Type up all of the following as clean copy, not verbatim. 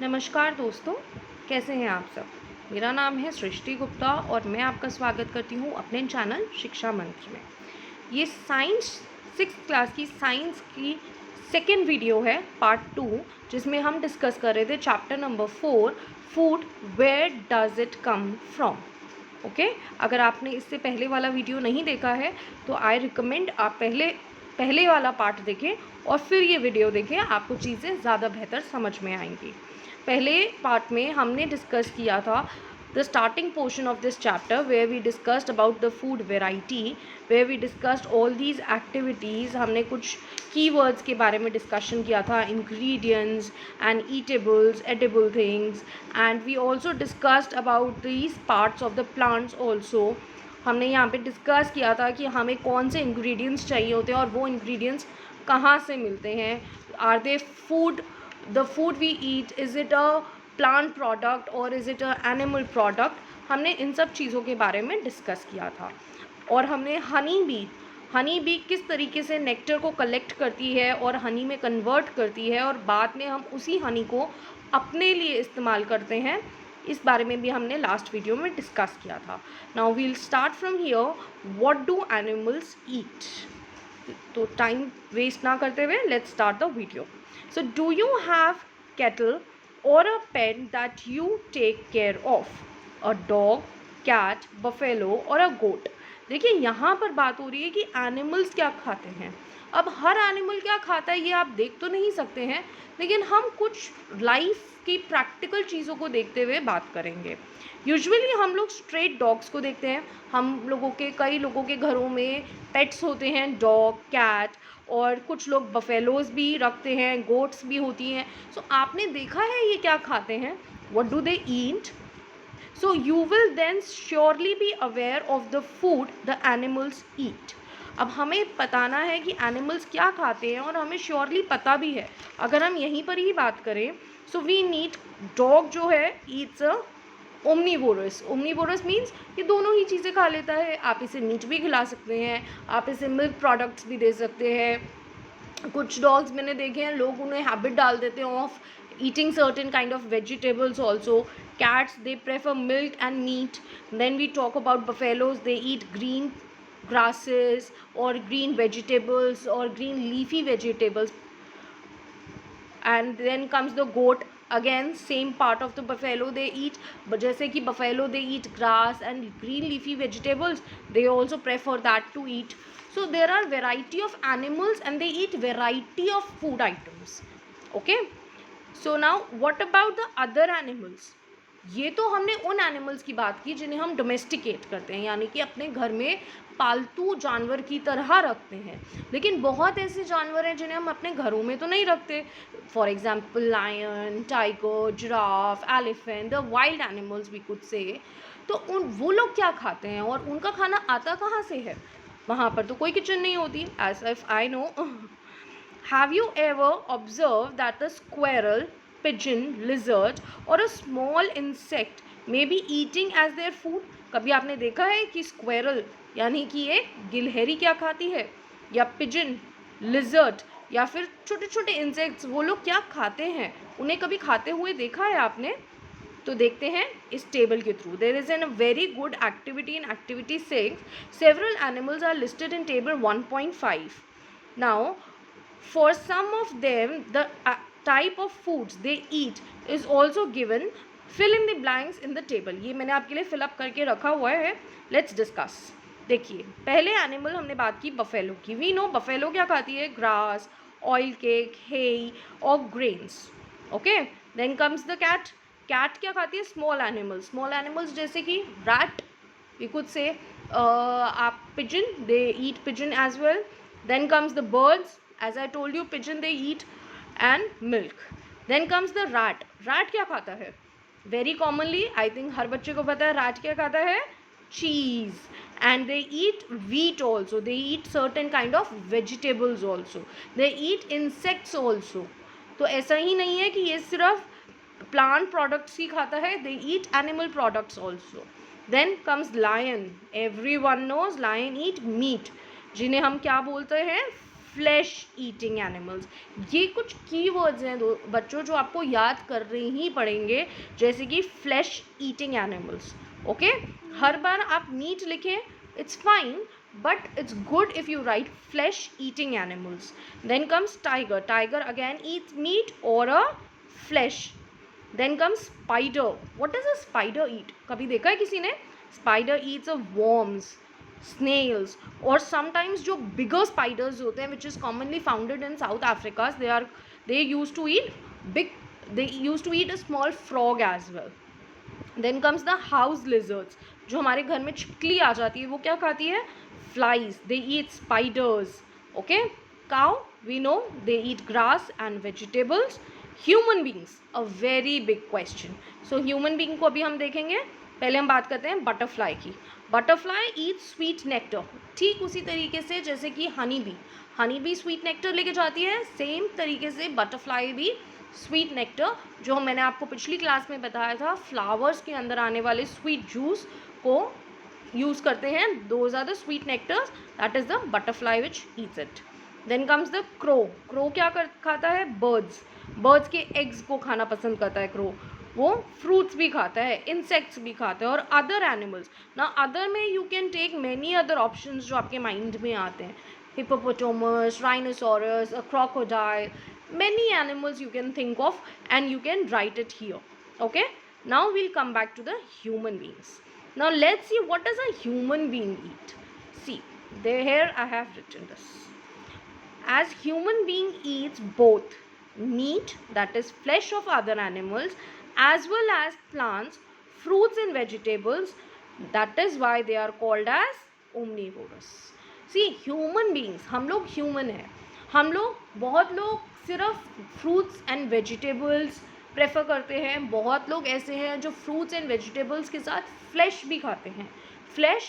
नमस्कार दोस्तों, कैसे हैं आप सब। मेरा नाम है सृष्टि गुप्ता और मैं आपका स्वागत करती हूँ अपने चैनल शिक्षा मंत्र में। ये साइंस 6th क्लास की साइंस की सेकेंड वीडियो है, पार्ट 2, जिसमें हम डिस्कस कर रहे थे chapter number 4, food where does it come from. Okay, अगर आपने इससे पहले वाला वीडियो नहीं देखा है तो आई रिकमेंड आप पहले वाला पार्ट देखें और फिर ये वीडियो देखें, आपको चीज़ें ज़्यादा बेहतर समझ में आएंगी। पहले पार्ट में हमने डिस्कस किया था the starting portion of this chapter where we discussed about the food variety, where we discussed all these activities. हमने कुछ कीवर्ड्स के बारे में डिस्कशन किया था, ingredients and eatables, edible things, and we also discussed about these parts of the plants also. हमने यहाँ पे डिस्कस किया था कि हमें कौन से इंग्रेडिएंट्स चाहिए होते हैं और वो इंग्रेडिएंट्स कहाँ से मिलते हैं। Are they food, the food we eat, is it a plant product और is it a animal product. हमने इन सब चीज़ों के बारे में डिस्कस किया था। और हमने हनी बी किस तरीके से नेक्टर को कलेक्ट करती है और हनी में कन्वर्ट करती है और बाद में हम उसी हनी को अपने लिए इस्तेमाल करते हैं, इस बारे में भी हमने लास्ट वीडियो में डिस्कस किया था। Now we'll start from here, what do animals eat. तो टाइम वेस्ट ना करते हुए let's start the video. So do you have cattle और a pet that you take care of, a dog, cat, buffalo और a गोट। देखिए यहाँ पर बात हो रही है कि एनिमल्स क्या खाते हैं। अब हर एनिमल क्या खाता है ये आप देख तो नहीं सकते हैं, लेकिन हम कुछ लाइफ की प्रैक्टिकल चीज़ों को देखते हुए बात करेंगे। यूजुअली हम लोग स्ट्रेट डॉग्स को देखते हैं। कई लोगों के घरों में पेट्स होते हैं, डॉग, कैट, और कुछ लोग बफेलोज भी रखते हैं, गोट्स भी होती हैं। सो आपने देखा है ये क्या खाते हैं, what do they eat. So you will then surely be aware of the food the animals eat. अब हमें बताना है कि एनिमल्स क्या खाते हैं और हमें श्योरली पता भी है। अगर हम यहीं पर ही बात करें, सो वी नीड, डॉग जो है ईट्स अ ओमनीवोरस मीन्स ये दोनों ही चीज़ें खा लेता है। आप इसे मीट भी खिला सकते हैं, आप इसे मिल्क प्रोडक्ट्स भी दे सकते हैं। कुछ डॉग्स मैंने देखे हैं, लोग उन्हें हैबिट डाल देते हैं of eating certain kind of vegetables also. Cats, they prefer milk and meat. Then we talk about buffaloes, they eat green grasses or green vegetables or green leafy vegetables. And then comes the goat, again same part of the buffalo they eat, but जैसे कि buffalo they eat grass and green leafy vegetables, they also prefer that to eat. So there are variety of animals and they eat variety of food items. Okay, so now what about the other animals. ये तो हमने उन animals की बात की जिन्हें हम domesticate करते हैं, यानी कि अपने घर में पालतू जानवर की तरह रखते हैं। लेकिन बहुत ऐसे जानवर हैं जिन्हें हम अपने घरों में तो नहीं रखते। For example lion, tiger, giraffe, elephant, the wild animals we could say. तो वो लोग क्या खाते हैं और उनका खाना आता कहाँ से है। वहाँ पर तो कोई किचन नहीं होती, as if I know. Have you ever observed that a squirrel, pigeon, lizard or a small insect may be eating as their food? कभी आपने देखा है कि स्क्वेरल यानी कि एक गिलहरी क्या खाती है, या पिजन, लिजर्ड, या फिर छोटे छोटे इंसेक्ट्स, वो लोग क्या खाते हैं, उन्हें कभी खाते हुए देखा है आपने? तो देखते हैं इस टेबल के through. There is an very good activity in activity 6, several animals are listed in table 1.5. Now for some of them the type of foods they eat is also given. Fill in the blanks in the table. ये मैंने आपके लिए fill up करके रखा हुआ है, let's discuss. देखिए पहले एनिमल हमने बात की बफेलो की। वी नो बफेलो क्या खाती है, ग्रास, ऑयल केक, हे और grains. Okay, then comes the cat. Cat क्या खाती है, स्मॉल एनिमल्स जैसे कि रैट, वी कुड से आप pigeon, they eat pigeon as well. Then comes the birds, as I told you, pigeon they eat and milk. Then comes the rat. Rat क्या खाता है, very commonly I think हर बच्चे को पता है rat क्या खाता है, cheese. And they eat wheat also, they eat certain kind of vegetables also, they eat insects also. तो ऐसा ही नहीं है कि ये सिर्फ प्लांट प्रोडक्ट्स ही खाता है, they eat animal products also. Then comes lion. Everyone knows lion eat meat, जिन्हें हम क्या बोलते हैं, फ्लैश ईटिंग एनिमल्स। ये कुछ कीवर्ड्स हैं बच्चों जो आपको याद करने ही पड़ेंगे, जैसे कि फ्लैश ईटिंग एनिमल्स। ओके, हर बार आप मीट लिखें, it's fine, but it's good if you write flesh eating animals. Then comes tiger. Tiger again eats meat or a flesh. Then comes spider. What does a spider eat? कभी देखा है किसी ने? Spider eats a worms, snails, or sometimes जो bigger spiders होते हैं, which is commonly founded in South Africa, they used to eat they used to eat a small frog as well. Then comes the house lizards. जो हमारे घर में छिपकली आ जाती है वो क्या खाती है? Flies. They eat spiders. Okay. Cow, we know they eat grass and vegetables. Human beings, a very big question. So human being को अभी हम देखेंगे. पहले हम बात करते हैं बटरफ्लाई की. Butterfly eats sweet nectar. ठीक उसी तरीके से जैसे कि हनी बी स्वीट नेक्टर लेके जाती है, सेम तरीके से बटरफ्लाई भी स्वीट नेक्टर, जो मैंने आपको पिछली क्लास में बताया था, फ्लावर्स के अंदर आने वाले स्वीट जूस को यूज़ करते हैं. Those are the sweet nectars, that is the butterfly which eats it. Then comes the crow. Crow क्या खाता है? बर्ड्स के एग्स को खाना पसंद करता है क्रो. वो फ्रूट्स भी खाता है, इंसेक्ट्स भी खाता है, और अदर एनिमल्स. ना अदर में you can take many other options जो आपके माइंड में आते हैं. Hippopotamus, rhinoceros, a crocodile, many animals you can think of and you can write it here. Okay, now we'll come back to the human beings. Now let's see what does a human being eat. See, here I have written this. As human being eats both meat, that is flesh of other animals, as well as plants, fruits and vegetables. That is why they are called as omnivorous. See, human beings, हम लोग human हैं, हम लोग बहुत लोग सिर्फ fruits and vegetables prefer करते हैं. बहुत लोग ऐसे हैं जो फ्रूट्स एंड वेजिटेबल्स के साथ फ्लैश भी खाते हैं. Flesh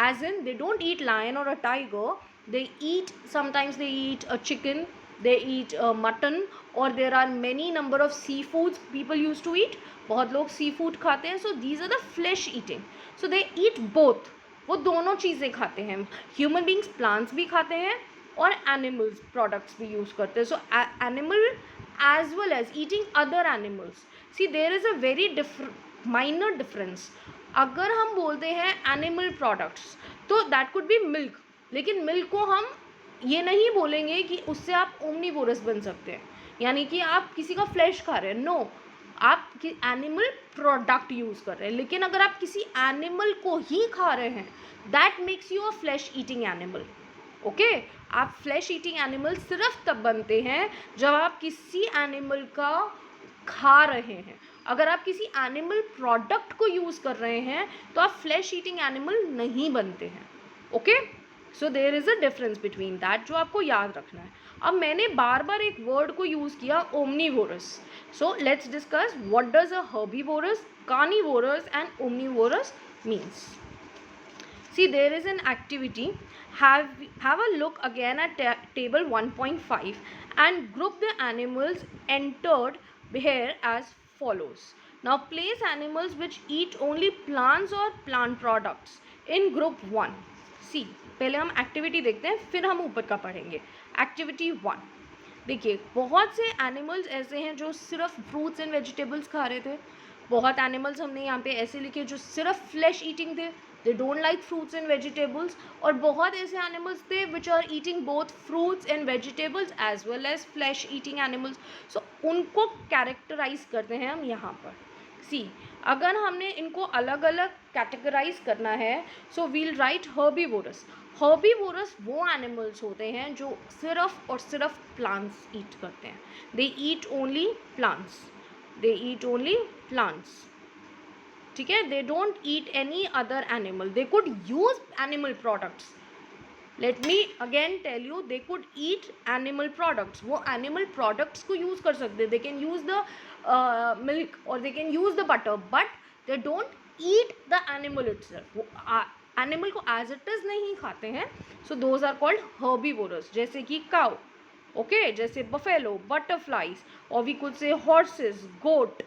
as in they don't eat lion और a tiger, they eat sometimes they eat a chicken, they eat mutton, और there are many number of sea foods people use to eat. बहुत लोग sea food खाते हैं. So these are the flesh eating. So they eat both. वो दोनों चीज़ें खाते हैं. ह्यूमन बींग्स प्लांट्स भी खाते हैं और एनिमल्स प्रोडक्ट्स भी यूज़ करते हैं. So animal as well as eating other animals. See there is a very minor difference. अगर हम बोलते हैं एनिमल प्रोडक्ट्स तो दैट कुड बी मिल्क, लेकिन मिल्क को हम ये नहीं बोलेंगे कि उससे आप ओमनीवोरस बन सकते हैं, यानी कि आप किसी का फ्लैश खा रहे हैं. नो, आप एनिमल प्रोडक्ट यूज़ कर रहे हैं. लेकिन अगर आप किसी एनिमल को ही खा रहे हैं, that makes you a flesh eating animal. Okay, आप फ्लैश ईटिंग एनिमल सिर्फ तब बनते हैं जब आप किसी एनिमल का खा रहे हैं. अगर आप किसी एनिमल प्रोडक्ट को यूज़ कर रहे हैं तो आप फ्लैश ईटिंग एनिमल नहीं बनते हैं. Okay, so there is a difference between that, जो आपको याद रखना है. अब मैंने बार बार एक वर्ड को यूज़ किया, omnivorous. So let's discuss what does a herbivorous, carnivorous and omnivorous means. See, there is an activity. Have a look again at table 1.5 and group the animals entered here as follows. Now place animals which eat only plants or plant products in group 1. See, पहले हम activity देखते हैं, फिर हम ऊपर का पढ़ेंगे. Activity 1. देखिए, बहुत से एनिमल्स ऐसे हैं जो सिर्फ फ्रूट्स एंड वेजिटेबल्स खा रहे थे. बहुत एनिमल्स हमने यहाँ पे ऐसे लिखे जो सिर्फ फ्लैश ईटिंग थे, they don't like fruits and vegetables. और बहुत ऐसे animals थे which are eating both fruits and vegetables as well as flesh eating animals. So उनको कैरेक्टराइज करते हैं हम यहाँ पर. See, अगर हमने इनको अलग अलग कैटेगराइज करना है, so we'll write herbivorous. Herbivorous वो एनिमल्स होते हैं जो सिर्फ और सिर्फ प्लांट्स ईट करते हैं. They eat only plants. They eat only plants. ठीक है, they don't eat any other animal. They could use animal products. Let me again tell you, they could eat animal products. वो एनिमल प्रोडक्ट्स को use कर सकते हैं. They can use the milk और they can use the butter, but they don't eat the animal itself. वो animal को as it is नहीं खाते हैं. So those are called herbivorous. जैसे कि काउ, ओके, जैसे बफेलो, बटरफ्लाइज, और we could say horses, goat,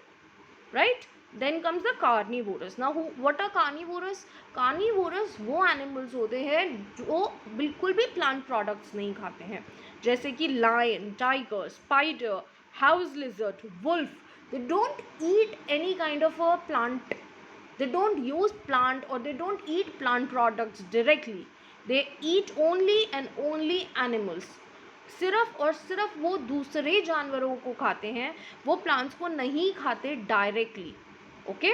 right. Then comes the carnivorous. Now what are carnivorous? Carnivorous वो animals होते हैं जो बिल्कुल भी plant products नहीं खाते हैं. जैसे कि lion, tiger, spider, house lizard, wolf, they don't eat any kind of a plant, they don't use plant or they don't eat plant products directly, they eat only and only animals. सिर्फ और सिर्फ वो दूसरे जानवरों को खाते हैं, वो प्लांट्स को नहीं खाते directly. Okay,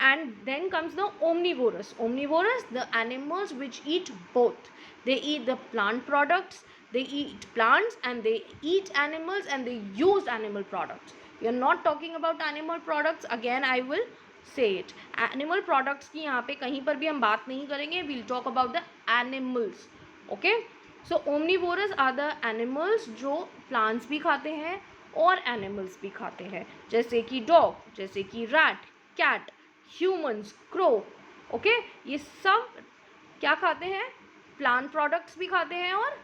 and then comes the omnivorous. Omnivorous, the animals which eat both. They eat the plant products, they eat plants, and they eat animals, and they use animal products. We are not talking about animal products, again I will say it. Animal products की यहाँ पे कहीं पर भी हम बात नहीं करेंगे, we'll talk about the animals. Okay, so omnivorous are the animals जो प्लांट्स भी खाते हैं और एनिमल्स भी खाते हैं, जैसे कि डॉग, जैसे कि rat, cat, humans, crow. Okay, ये सब क्या खाते हैं, प्लांट प्रोडक्ट्स भी खाते हैं और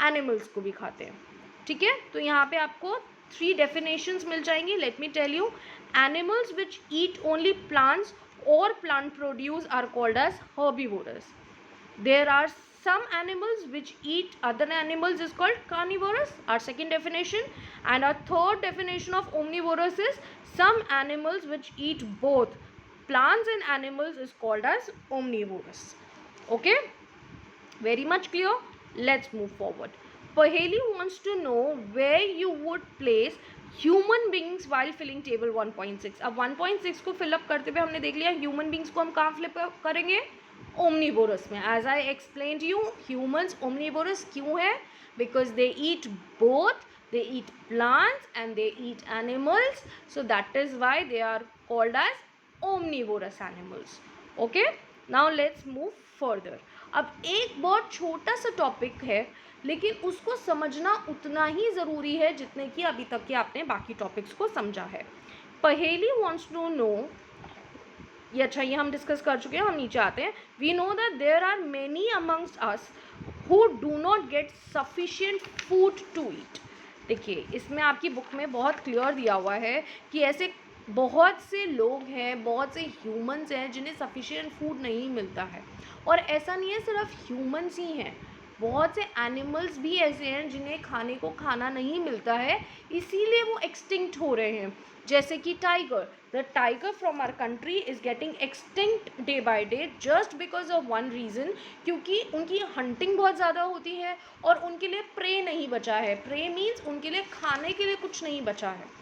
एनिमल्स को भी खाते हैं. ठीक है, तो यहाँ पे आपको 3 definitions मिल जाएंगी. Let me tell you. Animals which eat only plants or plant produce are called as herbivorous. There are some animals which eat other animals is called carnivorous, our second definition. And our third definition of omnivorous is some animals which eat both plants and animals is called as omnivorous. Okay, very much clear. Let's move forward. Paheli wants to know where you would place human beings while filling table 1.6. अब 1.6 को fill up करते हुए हमने देख लिया human beings को हम कहाँ फिलअप करेंगे, ओमनीवोरस में. As I explain you, humans omnivorous क्यों है, because they eat both, they eat plants and they eat animals, so that is why they are called as omnivorous animals. Okay, now let's move further. अब एक बहुत छोटा सा topic है, लेकिन उसको समझना उतना ही ज़रूरी है जितने कि अभी तक के आपने बाकी टॉपिक्स को समझा है. पहेली वॉन्ट्स टू नो, ये अच्छा ये हम डिस्कस कर चुके हैं, हम नीचे आते हैं. We know that there are many amongst us who do not get sufficient food to eat. देखिए, इसमें आपकी बुक में बहुत क्लियर दिया हुआ है कि ऐसे बहुत से लोग हैं, बहुत से ह्यूमंस हैं जिन्हें सफिशिएंट फूड नहीं मिलता है. और ऐसा नहीं है सिर्फ ह्यूमंस ही हैं, बहुत से एनिमल्स भी ऐसे हैं जिन्हें खाने को खाना नहीं मिलता है, इसीलिए वो एक्सटिंक्ट हो रहे हैं. जैसे कि tiger, the tiger from our country is getting extinct day by day just because of one reason, क्योंकि उनकी हंटिंग बहुत ज़्यादा होती है और उनके लिए प्रे नहीं बचा है. प्रे मीन्स उनके लिए खाने के लिए कुछ नहीं बचा है.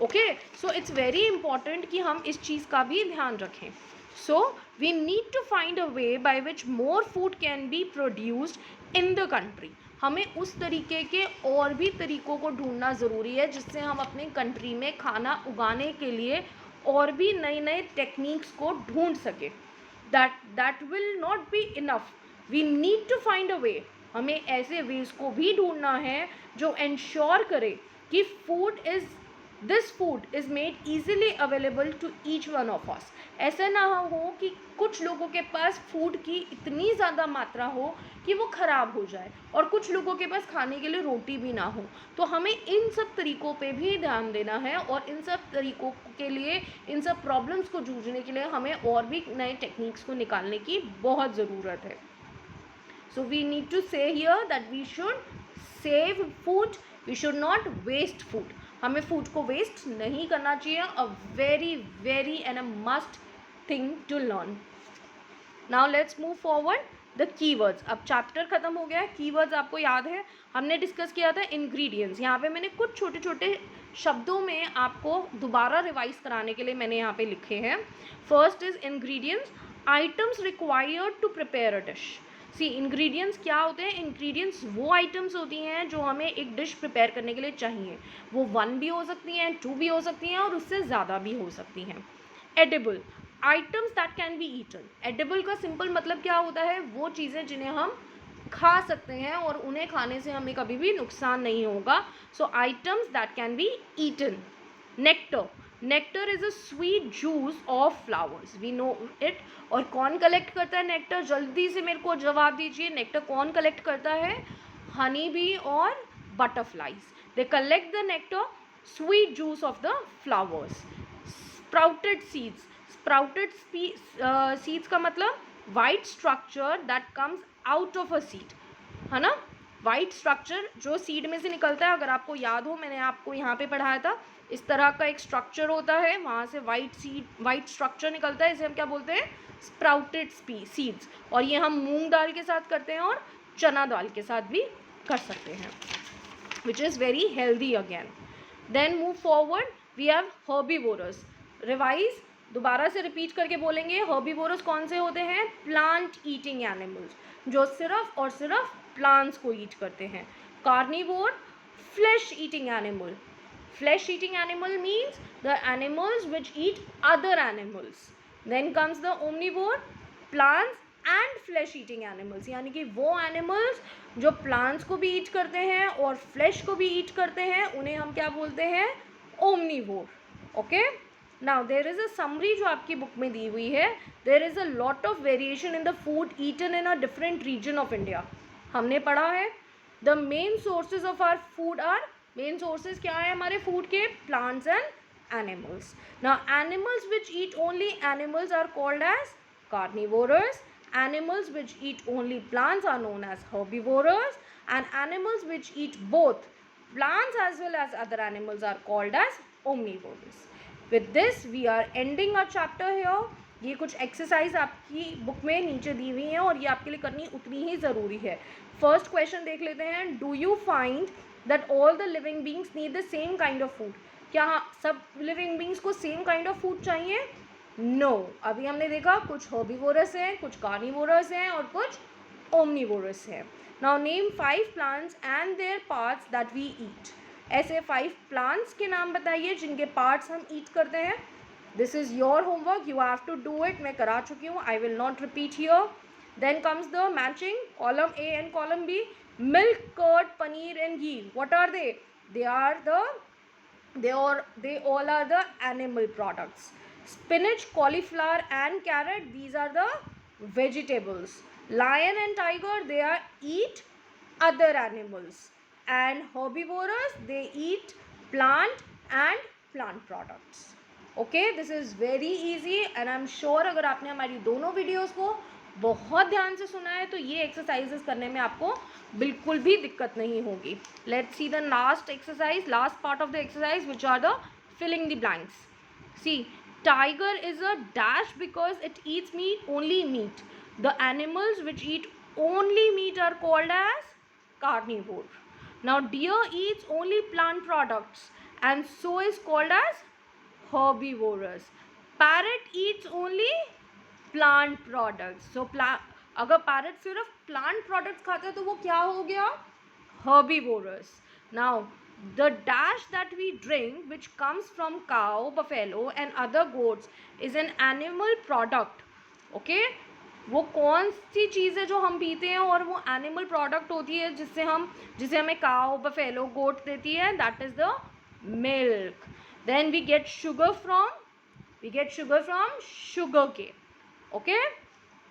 Okay, so it's very important कि हम इस चीज़ का भी ध्यान रखें. So we need to find a way by which more food can be produced in the country. हमें उस तरीके के और भी तरीक़ों को ढूंढना ज़रूरी है जिससे हम अपने कंट्री में खाना उगाने के लिए और भी नए नए टेक्निक्स को ढूंढ सकें. that will not be enough. We need to find a way. हमें ऐसे वेज को भी ढूंढना है जो इंश्योर करे कि this food is made easily available to each one of us. ऐसा ना हो कि कुछ लोगों के पास फूड की इतनी ज़्यादा मात्रा हो कि वो ख़राब हो जाए और कुछ लोगों के पास खाने के लिए रोटी भी ना हो. तो हमें इन सब तरीक़ों पे भी ध्यान देना है और इन सब तरीक़ों के लिए, इन सब प्रॉब्लम्स को जूझने के लिए हमें और भी नए टेक्निक्स को निकालने की बहुत ज़रूरत है. So we need to say here that we should save food, we should not waste food. हमें फूड को वेस्ट नहीं करना चाहिए. A very very and a must thing to learn. Now let's move forward. The keywords. अब chapter ख़त्म हो गया है. कीवर्ड्स आपको याद है हमने डिस्कस किया था इंग्रेडिएंट्स. यहाँ पे मैंने कुछ छोटे छोटे शब्दों में आपको दोबारा रिवाइज कराने के लिए मैंने यहाँ पे लिखे हैं. First is ingredients, items required to prepare a dish. See, ingredients क्या होते हैं? इंग्रेडिएंट्स वो आइटम्स होती हैं जो हमें एक डिश प्रिपेयर करने के लिए चाहिए. वो 1 भी हो सकती हैं, 2 भी हो सकती हैं और उससे ज़्यादा भी हो सकती हैं. Edible, items that can be eaten. Edible का सिंपल मतलब क्या होता है? वो चीज़ें जिन्हें हम खा सकते हैं और उन्हें खाने से हमें कभी भी नुकसान नहीं होगा. So items that can be eaten. Nectar, nectar is a sweet juice of flowers. We know it. और कौन कलेक्ट करता है नेक्टर? जल्दी से मेरे को जवाब दीजिए. नेक्टर कौन कलेक्ट करता है? हनी बी और butterflies. They collect the nectar, sweet juice of the flowers. Sprouted seeds. Sprouted seeds का मतलब white structure that comes out of a seed, है ना. वाइट स्ट्रक्चर जो सीड में से निकलता है, अगर आपको याद हो मैंने आपको यहाँ पे पढ़ाया था, इस तरह का एक स्ट्रक्चर होता है, वहाँ से वाइट स्ट्रक्चर निकलता है, इसे हम क्या बोलते हैं, स्प्राउटेड सीड्स। और ये हम मूंग दाल के साथ करते हैं और चना दाल के साथ भी कर सकते हैं, which is very healthy again. Then move forward, we have herbivorous. Revise, दोबारा से रिपीट करके बोलेंगे, हर्बीवोरस कौन से होते हैं, प्लांट ईटिंग एनिमल्स, जो सिर्फ और सिर्फ प्लांट्स को ईट करते हैं। Carnivore, flesh eating animal. Flesh eating animal means the animals which eat other animals. Then comes the omnivore, plants and flesh eating animals, यानी कि वो animals जो plants को भी eat करते हैं और flesh को भी eat करते हैं, उन्हें हम क्या बोलते हैं, omnivore. Okay? Now there is a summary जो आपकी बुक में दी हुई है. There is a lot of variation in the food eaten in a different region of India. हमने पढ़ा है the main sources of our food are, main sources क्या है हमारे फूड के, plants and animals. Now animals which eat only animals are called as carnivorous, animals which eat only plants are known as herbivorous, and animals which eat both plants as well as other animals are called as omnivorous. With this we are ending our chapter here. ये कुछ exercise आपकी book में नीचे दी हुई हैं और ये आपके लिए करनी उतनी ही ज़रूरी है. फर्स्ट क्वेश्चन देख लेते हैं. Do you find that all the living beings need the same kind of food? क्या सब लिविंग बींग्स को सेम काइंड ऑफ फूड चाहिए? नो. अभी हमने देखा कुछ हर्बीवोरस हैं, कुछ कार्निवोरस हैं और कुछ ओमनीवोरस हैं. Now name 5 plants and their parts that we eat. ऐसे 5 प्लांट्स के नाम बताइए जिनके पार्ट्स हम ईट करते हैं. This is your homework, you have to do it. मैं करा चुकी हूँ, I will not repeat here. Then comes the matching, column A and column B. Milk, curd, paneer and ghee. What are they? They all are the animal products. Spinach, cauliflower and carrot, these are the vegetables. Lion and tiger, they eat other animals. And herbivorous, they eat plant and plant products. Okay, this is very easy and I'm sure अगर आपने हमारी दोनों videos को बहुत ध्यान से सुना है तो ये एक्सरसाइजेस करने में आपको बिल्कुल भी दिक्कत नहीं होगी. Let's see the last exercise, last part of the exercise which are the filling the blanks. See, tiger is a dash because it eats meat, only meat. The animals which eat only meat are called as carnivore. Now deer eats only plant products and so is called as herbivorous. Parrot eats only plant products. So अगर parrot सिर्फ plant products खाता है तो वो क्या हो गया, herbivorous. Now the dash that we drink which comes from cow, buffalo and other goats is an animal product. Okay, वो कौन सी चीज़ है जो हम पीते हैं और वो एनिमल प्रोडक्ट होती है जिसे हमें काव, बफेलो, गोट देती है, that is the milk. Then we get sugar from sugar cane. Okay,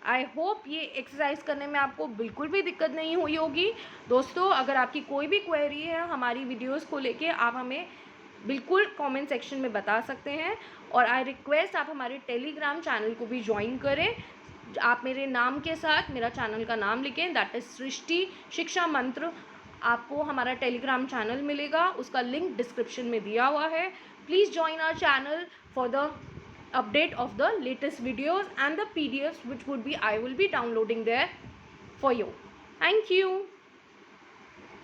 I hope ये एक्सरसाइज करने में आपको बिल्कुल भी दिक्कत नहीं हुई होगी. दोस्तों, अगर आपकी कोई भी क्वेरी है हमारी वीडियोस को लेके, आप हमें बिल्कुल कमेंट सेक्शन में बता सकते हैं. और आई रिक्वेस्ट आप हमारे टेलीग्राम चैनल को भी ज्वाइन करें. आप मेरे नाम के साथ मेरा चैनल का नाम लिखें, दैट इज़ सृष्टि शिक्षा मंत्र. आपको हमारा टेलीग्राम चैनल मिलेगा, उसका लिंक डिस्क्रिप्शन में दिया हुआ है. Please join our channel for the update of the latest videos and the PDFs which I will be downloading there for you. Thank you.